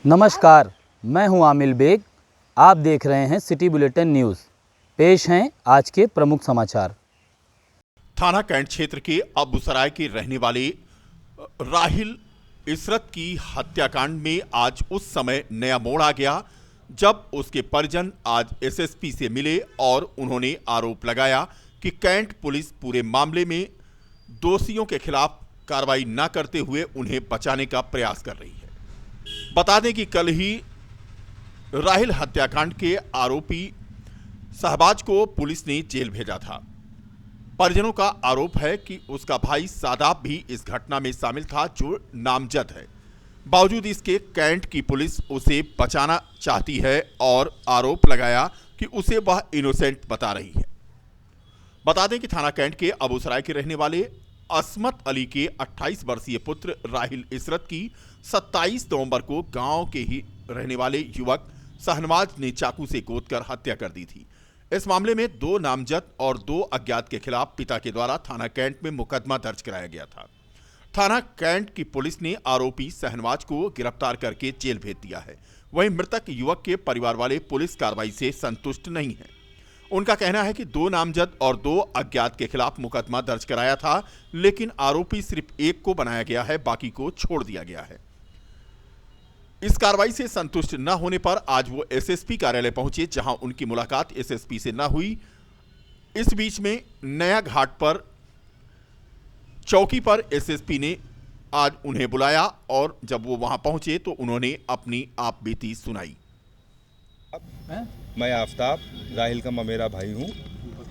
नमस्कार, मैं हूं आमिल बेग। आप देख रहे हैं सिटी बुलेटिन न्यूज़। पेश हैं आज के प्रमुख समाचार। थाना कैंट क्षेत्र के अबूसराय के रहने वाले राहिल इसरत की हत्याकांड में आज उस समय नया मोड़ आ गया जब उसके परिजन आज एसएसपी से मिले और उन्होंने आरोप लगाया कि कैंट पुलिस पूरे मामले में दोषियों के खिलाफ कार्रवाई न करते हुए उन्हें बचाने का प्रयास कर रही है। बता दें कि कल ही राहिल हत्याकांड के आरोपी शहबाज को पुलिस ने जेल भेजा था। परिजनों का आरोप है कि उसका भाई सादाब भी इस घटना में शामिल था, जो नामजद है। बावजूद इसके कैंट की पुलिस उसे बचाना चाहती है और आरोप लगाया कि उसे वह इनोसेंट बता रही है। बता दें कि थाना कैंट के अबूसराय के रहने वाले असमत अली के 28 वर्षीय पुत्र राहिल इसरत की 27 नवंबर को गांव के ही रहने वाले युवक शहनवाज ने चाकू से गोदकर हत्या कर दी थी। इस मामले में 2 नामजद और 2 अज्ञात के खिलाफ पिता के द्वारा थाना कैंट में मुकदमा दर्ज कराया गया था। थाना कैंट की पुलिस ने आरोपी शहनवाज को गिरफ्तार करके जेल भेज दिया है। वहीं मृतक युवक के परिवार वाले पुलिस कार्रवाई से संतुष्ट नहीं हैं। उनका कहना है कि 2 नामजद और 2 अज्ञात के खिलाफ मुकदमा दर्ज कराया था, लेकिन आरोपी सिर्फ एक को बनाया गया है, बाकी को छोड़ दिया गया है। इस कार्रवाई से संतुष्ट न होने पर आज वो एसएसपी कार्यालय पहुंचे, जहां उनकी मुलाकात एसएसपी से न हुई। इस बीच में नया घाट पर चौकी पर एसएसपी ने आज उन्हें बुलाया और जब वो वहां पहुंचे तो उन्होंने अपनी आप बीती सुनाई। मैं आफ्ताब राहिल का मेरा भाई हूँ।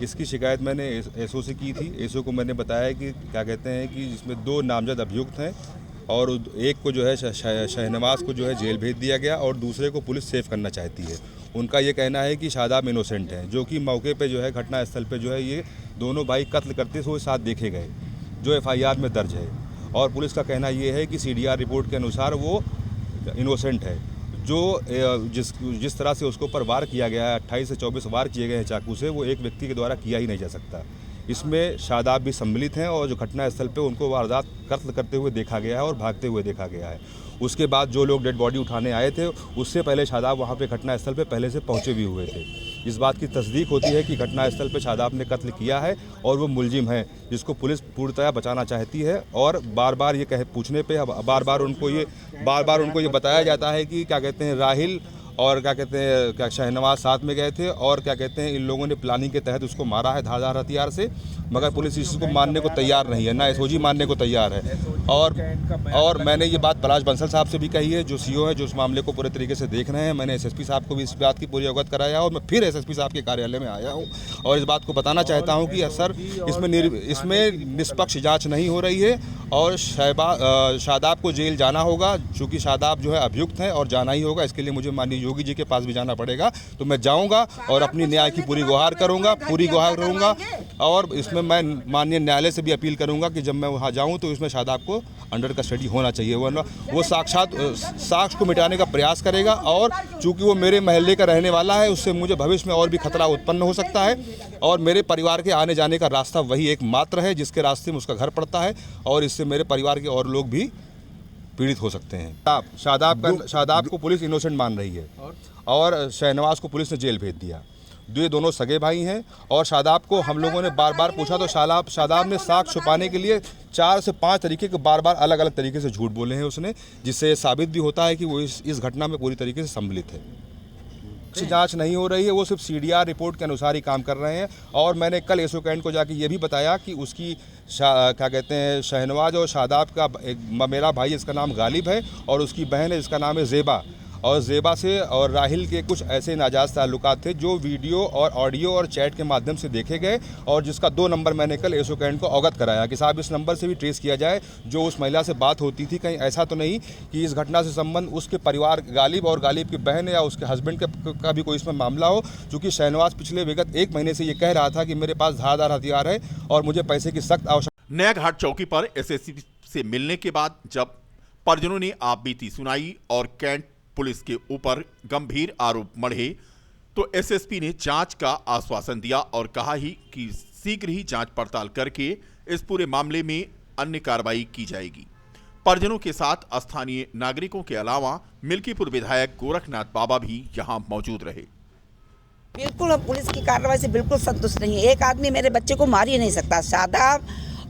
इसकी शिकायत मैंने एसओ से की थी। एसओ को मैंने बताया कि क्या कहते हैं कि इसमें 2 नामजद अभियुक्त हैं और एक को जो है शहनवाज को जो है जेल भेज दिया गया और दूसरे को पुलिस सेफ करना चाहती है। उनका ये कहना है कि शादाब इनोसेंट हैं, जो कि मौके पे जो है घटना स्थल पे जो है ये दोनों भाई कत्ल करते हुए साथ देखे गए, जो एफआईआर में दर्ज है। और पुलिस का कहना ये है कि सीडीआर रिपोर्ट के अनुसार वो इनोसेंट है। जो जिस तरह से उसके ऊपर वार किया गया है, 28 से 24 वार किए गए हैं चाकू से, वो एक व्यक्ति के द्वारा किया ही नहीं जा सकता। इसमें शादाब भी सम्मिलित हैं और जो घटना स्थल पे उनको वारदात कत्ल करते हुए देखा गया है और भागते हुए देखा गया है। उसके बाद जो लोग डेड बॉडी उठाने आए थे, उससे पहले शादाब वहाँ पे घटना स्थल पे पहले से पहुँचे भी हुए थे। इस बात की तस्दीक होती है कि घटना स्थल पे शादाब ने कत्ल किया है और वो मुलजिम है, जिसको पुलिस पूर्णतः बचाना चाहती है। और बार बार ये पूछने पे बार बार उनको ये बताया जाता है कि क्या कहते हैं राहिल और क्या कहते हैं क्या शहनवाज साथ में गए थे और क्या कहते हैं इन लोगों ने प्लानिंग के तहत उसको मारा है धारदार हथियार से, मगर पुलिस इसको मानने को तैयार नहीं है, ना एसओजी मानने को तैयार है। और मैंने ये बात पलाश बंसल साहब से भी कही है, जो सीओ है, जो इस मामले को पूरे तरीके से देख रहे हैं। मैंने एसएसपी साहब को भी इस बात की पूरी अवगत कराया और मैं फिर एसएसपी साहब के कार्यालय में आया हूँ और इस बात को बताना चाहता हूँ कि सर इसमें निष्पक्ष जाँच नहीं हो रही है और शादाब को जेल जाना होगा, चूँकि शादाब जो है अभियुक्त है और जाना ही होगा। इसके लिए मुझे माननीय योगी जी के पास भी जाना पड़ेगा, तो मैं जाऊंगा और अपनी न्याय की पूरी गुहार करूंगा और इसमें मैं माननीय न्यायालय से भी अपील करूंगा कि जब मैं वहां जाऊं तो इसमें शादाब को अंडर कस्टडी होना चाहिए, वरना वो साक्ष्य को मिटाने का प्रयास करेगा। और चूंकि वो मेरे महल्ले का रहने वाला है, उससे मुझे भविष्य में और भी खतरा उत्पन्न हो सकता है और मेरे परिवार के आने जाने का रास्ता वही एकमात्र है जिसके रास्ते में उसका घर पड़ता है और इससे मेरे परिवार के और लोग भी पीड़ित हो सकते हैं। शादाब को पुलिस इनोसेंट मान रही है और शहनवाज को पुलिस ने जेल भेज दिया। ये दोनों सगे भाई हैं और शादाब को हम लोगों ने बार बार पूछा तो शादाब ने साक्ष्य छुपाने के लिए 4 से 5 तरीके के बार बार अलग अलग तरीके से झूठ बोले हैं उसने, जिससे साबित भी होता है कि वो इस घटना में पूरी तरीके से सम्मिलित है। जांच नहीं हो रही है, वो सिर्फ सीडीआर रिपोर्ट के अनुसार ही काम कर रहे हैं। और मैंने कल एसओ कैंट को जाके ये भी बताया कि उसकी क्या कहते हैं शहनवाज और शादाब का मेरा भाई, इसका नाम गालिब है और उसकी बहन है, इसका नाम है ज़ेबा, और ज़ेबा से और राहिल के कुछ ऐसे नाजायज़ ताल्लुकात थे जो वीडियो और ऑडियो और चैट के माध्यम से देखे गए और जिसका 2 नंबर मैंने कल एसओ कैंट को अवगत कराया कि साहब इस नंबर से भी ट्रेस किया जाए जो उस महिला से बात होती थी। कहीं ऐसा तो नहीं कि इस घटना से संबंध उसके परिवार गालिब और गालिब की बहन या उसके हस्बैंड का भी कोई इसमें मामला हो, चूँकि शहनवाज पिछले विगत 1 महीने से ये कह रहा था कि मेरे पास धारदार हथियार है और मुझे पैसे की सख्त आवश्यकता। नया घाट चौकी पर एसएसपी से मिलने के बाद जब परिजनों ने आप बीती सुनाई और कैंट पुलिस के ऊपर गंभीर आरोप मढ़े तो एसएसपी ने जांच का आश्वासन दिया और कहा ही कि शीघ्र ही जांच पड़ताल करके इस पूरे मामले में अन्य कार्रवाई की जाएगी। परिजनों के साथ स्थानीय नागरिकों के अलावा मिल्कीपुर विधायक गोरखनाथ बाबा भी यहां मौजूद रहे। बिल्कुल हम पुलिस की कार्रवाई से बिल्कुल संतुष्ट नहीं है। एक आदमी मेरे बच्चे को मार ही नहीं सकता। शादाब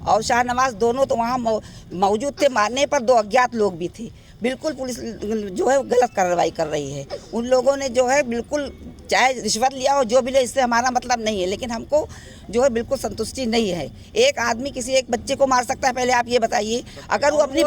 और शाहनवाज दोनों तो वहाँ मौजूद थे, मारने पर 2 अज्ञात लोग भी थे। बिल्कुल पुलिस जो है गलत कार्रवाई कर रही है। उन लोगों ने जो है बिल्कुल चाहे रिश्वत लिया हो जो भी ले, इससे हमारा मतलब नहीं है, लेकिन हमको जो है बिल्कुल संतुष्टि नहीं है। एक आदमी किसी एक बच्चे को मार सकता है, पहले आप ये बताइए। अगर वो अपनी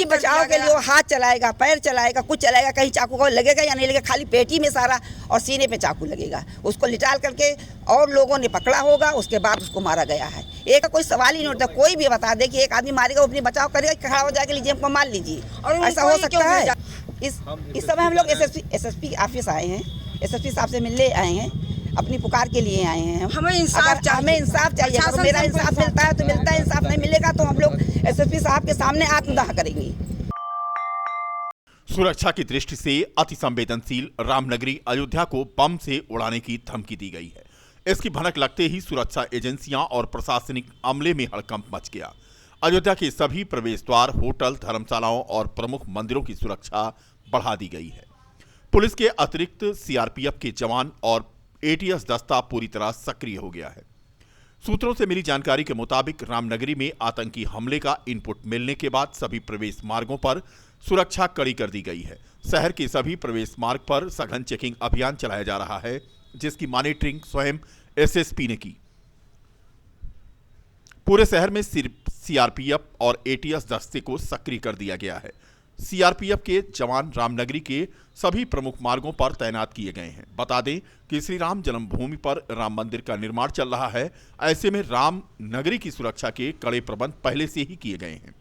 बचाव के लिए हाथ चलाएगा, पैर चलाएगा, कुछ चलाएगा, कहीं चाकू को लगेगा या नहीं लगेगा, खाली पेटी में सारा और सीने पे चाकू लगेगा। उसको लिटाल करके और लोगों ने पकड़ा होगा, उसके बाद उसको मारा गया है। एक का कोई सवाल ही नहीं उठता। कोई भी बता दे कि एक आदमी मारेगा, वो अपनी बचाव करेगा, खड़ा हो जाके लीजिए हमको मार लीजिए, ऐसा हो सकता है? इस समय हम लोग एसएसपी ऑफिस आए हैं, एसएसपी साहब से मिलने आए हैं, अपनी पुकार के लिए आए हैं। हमें इंसाफ चाहिए। अगर मेरा इंसाफ मिलता है तो मिलता है, इंसाफ नहीं मिलेगा तो हम लोग एसएसपी साहब के सामने आत्मदाह करेंगे। सुरक्षा की दृष्टि से अति संवेदनशील रामनगरी अयोध्या को बम से उड़ाने की धमकी दी गई है। इसकी भनक लगते ही सुरक्षा एजेंसियां और प्रशासनिक अमले में हड़कंप मच गया। अयोध्या के सभी प्रवेश द्वार, होटल, धर्मशालाओं और प्रमुख मंदिरों की सुरक्षा बढ़ा दी गई है। पुलिस के अतिरिक्त सीआरपीएफ के जवान और एटीएस दस्ता पूरी तरह सक्रिय हो गया है। सूत्रों से मिली जानकारी के मुताबिक रामनगरी में आतंकी हमले का इनपुट मिलने के बाद सभी प्रवेश मार्गों पर सुरक्षा कड़ी कर दी गई है। शहर के सभी प्रवेश मार्ग पर सघन चेकिंग अभियान चलाया जा रहा है, जिसकी मॉनिटरिंग स्वयं एसएसपी ने की। पूरे शहर में सिर्फ सीआरपीएफ और एटीएस दस्ते को सक्रिय कर दिया गया है। सीआरपीएफ के जवान रामनगरी के सभी प्रमुख मार्गों पर तैनात किए गए हैं। बता दें कि श्री राम जन्मभूमि पर राम मंदिर का निर्माण चल रहा है। ऐसे में रामनगरी की सुरक्षा के कड़े प्रबंध पहले से ही किए गए हैं।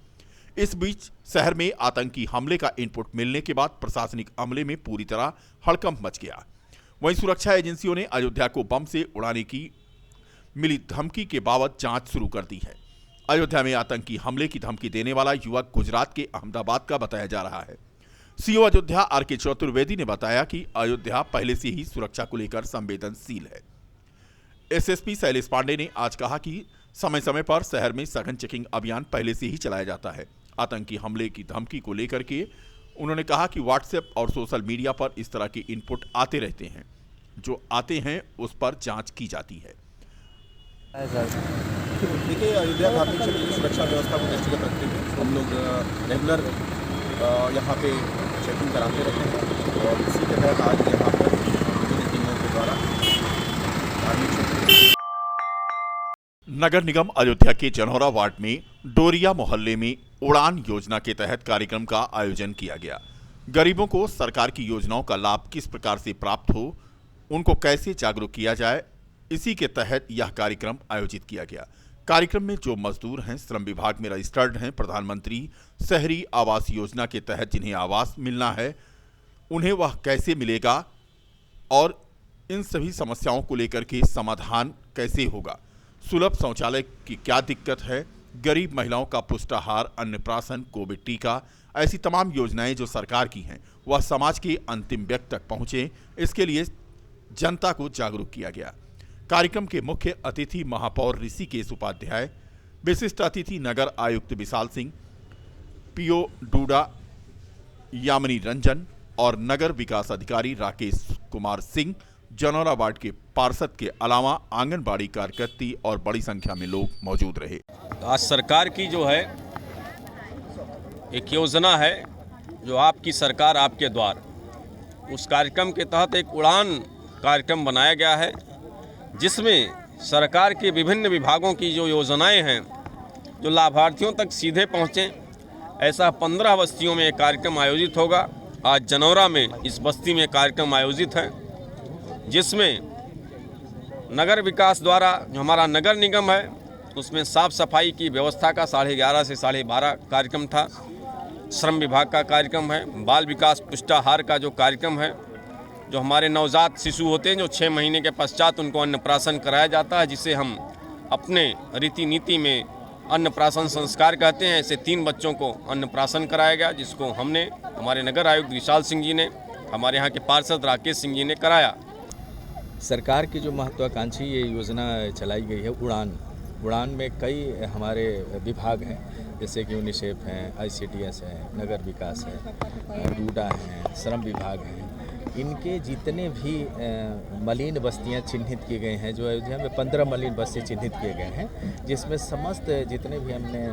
इस बीच शहर में आतंकी हमले का इनपुट मिलने के बाद प्रशासनिक अमले में पूरी तरह हड़कंप मच गया। वहीं सुरक्षा एजेंसियों ने अयोध्या को बम से उड़ाने की मिली धमकी के बाबत जांच शुरू कर दी है। अयोध्या में आतंकी हमले की धमकी देने वाला युवक गुजरात के अहमदाबाद का बताया जा रहा है। CO Ayodhya R K. चतुर्वेदी ने बताया कि अयोध्या पहले से ही सुरक्षा को लेकर संवेदनशील है। एसएसपी शैलेश पांडे ने आज कहा कि समय समय पर शहर में सघन चेकिंग अभियान पहले से ही चलाया जाता है। आतंकी हमले की धमकी को लेकर के उन्होंने कहा कि व्हाट्सएप और सोशल मीडिया पर इस तरह के इनपुट आते रहते हैं, जो आते हैं उस पर जांच की जाती है। देखिए, अयोध्या धार्मिक क्षेत्र की सुरक्षा व्यवस्था को दृष्टिगत रखते हुए हम लोग रेगुलर यहाँ पे चेकिंग कराते रहते हैं और इसी के तहत आज यहाँ पर विभिन्न टीमों के द्वारा धार्मिक क्षेत्र नगर निगम अयोध्या के जनौरा वार्ड में डोरिया मोहल्ले में उड़ान योजना के तहत कार्यक्रम का आयोजन किया गया। गरीबों को सरकार की योजनाओं का लाभ किस प्रकार से प्राप्त हो, उनको कैसे जागरूक किया जाए, इसी के तहत यह कार्यक्रम आयोजित किया गया। कार्यक्रम में जो मजदूर हैं, श्रम विभाग में रजिस्टर्ड हैं, प्रधानमंत्री शहरी आवास योजना के तहत जिन्हें आवास मिलना है, उन्हें वह कैसे मिलेगा और इन सभी समस्याओं को लेकर के समाधान कैसे होगा, सुलभ शौचालय की क्या दिक्कत है, गरीब महिलाओं का पुष्टाहार, अन्नप्राशन, कोविड टीका, ऐसी तमाम योजनाएं जो सरकार की हैं वह समाज के अंतिम व्यक्ति तक पहुंचे, इसके लिए जनता को जागरूक किया गया। कार्यक्रम के मुख्य अतिथि महापौर ऋषिकेश उपाध्याय, विशिष्ट अतिथि नगर आयुक्त विशाल सिंह, पीओ डूडा यामिनी रंजन और नगर विकास अधिकारी राकेश कुमार सिंह, जनौरा वार्ड के पार्षद के अलावा आंगनबाड़ी कार्यकर्ती और बड़ी संख्या में लोग मौजूद रहे। आज सरकार की जो है एक योजना है, जो आपकी सरकार आपके द्वार, उस कार्यक्रम के तहत एक उड़ान कार्यक्रम बनाया गया है, जिसमें सरकार के विभिन्न विभागों की जो योजनाएं हैं जो लाभार्थियों तक सीधे पहुँचें, ऐसा 15 बस्तियों में एक कार्यक्रम आयोजित होगा। आज जनौरा में इस बस्ती में कार्यक्रम आयोजित है, जिसमें नगर विकास द्वारा जो हमारा नगर निगम है उसमें साफ सफाई की व्यवस्था का 11:30 से 12:30 कार्यक्रम था। श्रम विभाग का कार्यक्रम है, बाल विकास पुष्टाहार का जो कार्यक्रम है, जो हमारे नवजात शिशु होते हैं जो 6 महीने के पश्चात उनको अन्नप्राशन कराया जाता है, जिसे हम अपने रीति नीति में अन्नप्राशन संस्कार कहते हैं। ऐसे 3 बच्चों को अन्नप्राशन कराया गया, जिसको हमने, हमारे नगर आयुक्त विशाल सिंह जी ने, हमारे यहाँ के पार्षद राकेश सिंह जी ने कराया। सरकार की जो महत्वाकांक्षी ये योजना चलाई गई है उड़ान में कई हमारे विभाग हैं जैसे कि यूनिसेफ हैं, ICDS है, नगर विकास है, डूडा है, श्रम विभाग है, इनके जितने भी मलिन बस्तियां चिन्हित किए गए हैं, जो अयोध्या में 15 मलिन बस्ती चिन्हित किए गए हैं, जिसमें समस्त जितने भी हमने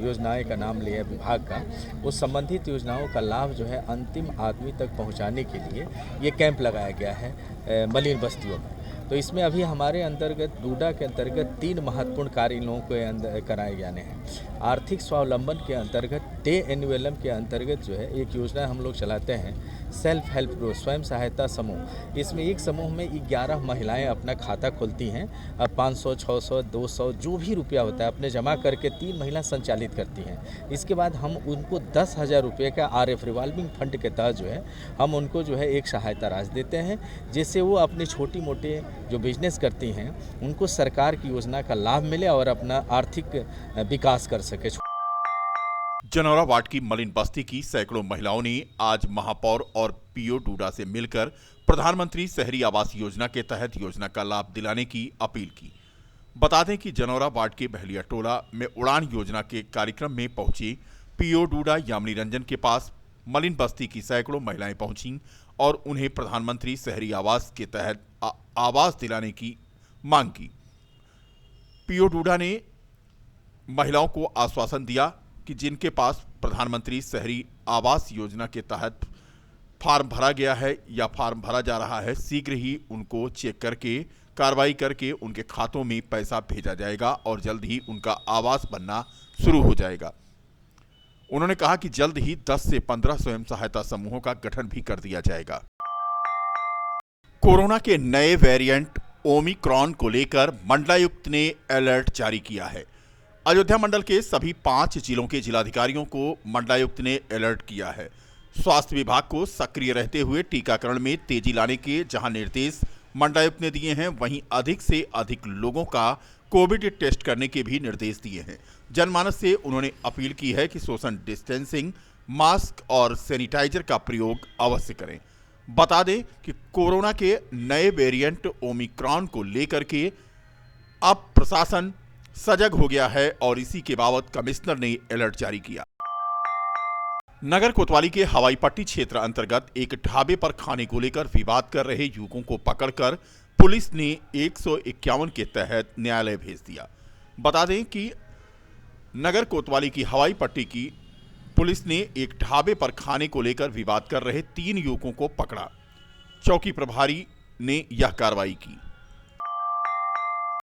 योजनाएं का नाम लिया विभाग का, वो संबंधित योजनाओं का लाभ जो है अंतिम आदमी तक पहुंचाने के लिए ये कैंप लगाया गया है मलिन बस्तियों में। तो इसमें अभी हमारे अंतर्गत डूडा के अंतर्गत 3 महत्वपूर्ण कार्य इन लोगों के अंदर कराए जाने हैं। आर्थिक स्वावलंबन के अंतर्गत डे एनुअलम के अंतर्गत जो है एक योजना हम लोग चलाते हैं, सेल्फ हेल्प ग्रुप, स्वयं सहायता समूह। इसमें एक समूह में 11 महिलाएं अपना खाता खोलती हैं। अब 500, 600, 200 जो भी रुपया होता है अपने जमा करके 3 महिला संचालित करती हैं। इसके बाद हम उनको 10,000 रुपये का RF रिवॉल्विंग फंड के तहत जो है हम उनको जो है एक सहायता राशि देते हैं, जिससे वो अपने छोटी मोटे जो बिजनेस करती हैं उनको सरकार की योजना का लाभ मिले और अपना आर्थिक विकास कर सके। जनौरा वार्ड की मलिन बस्ती की सैकड़ों महिलाओं ने आज महापौर और PO डूडा से मिलकर प्रधानमंत्री शहरी आवास योजना के तहत योजना का लाभ दिलाने की अपील की। बता दें कि जनौरा वार्ड के बहलिया टोला में उड़ान योजना के कार्यक्रम में पहुंची PO डूडा यामिनी रंजन के पास मलिन बस्ती की सैकड़ों महिलाएं पहुंची और उन्हें प्रधानमंत्री शहरी आवास के तहत आवास दिलाने की मांग की। PO डूडा ने महिलाओं को आश्वासन दिया कि जिनके पास प्रधानमंत्री शहरी आवास योजना के तहत फार्म भरा गया है या फार्म भरा जा रहा है, शीघ्र ही उनको चेक करके कार्रवाई करके उनके खातों में पैसा भेजा जाएगा और जल्द ही उनका आवास बनना शुरू हो जाएगा। उन्होंने कहा कि जल्द ही 10 से 15 स्वयं सहायता समूहों का गठन भी कर दिया जाएगा। कोरोना के नए वेरिएंट ओमिक्रॉन को लेकर मंडलायुक्त ने अलर्ट जारी किया है। अयोध्या मंडल के सभी 5 जिलों के जिलाधिकारियों को मंडलायुक्त ने अलर्ट किया है। स्वास्थ्य विभाग को सक्रिय रहते हुए टीकाकरण में तेजी लाने के जहां निर्देश मंडलायुक्त ने दिए हैं, वहीं अधिक से अधिक लोगों का कोविड टेस्ट करने के भी निर्देश दिए हैं। जनमानस से उन्होंने अपील की है कि सोशल डिस्टेंसिंग, मास्क और सैनिटाइजर का प्रयोग अवश्य करें। बता दें कि कोरोना के नए वेरिएंट ओमिक्रॉन को लेकर के अब प्रशासन सजग हो गया है और इसी के बाबत कमिश्नर ने अलर्ट जारी किया। नगर कोतवाली के हवाई पट्टी क्षेत्र अंतर्गत एक ढाबे पर खाने को लेकर विवाद कर रहे युवकों को पकड़कर पुलिस ने 151 के तहत न्यायालय भेज दिया। बता दें कि नगर कोतवाली की हवाई पट्टी की पुलिस ने एक ढाबे पर खाने को लेकर विवाद कर रहे 3 युवकों को पकड़ा। चौकी प्रभारी ने यह कार्रवाई की।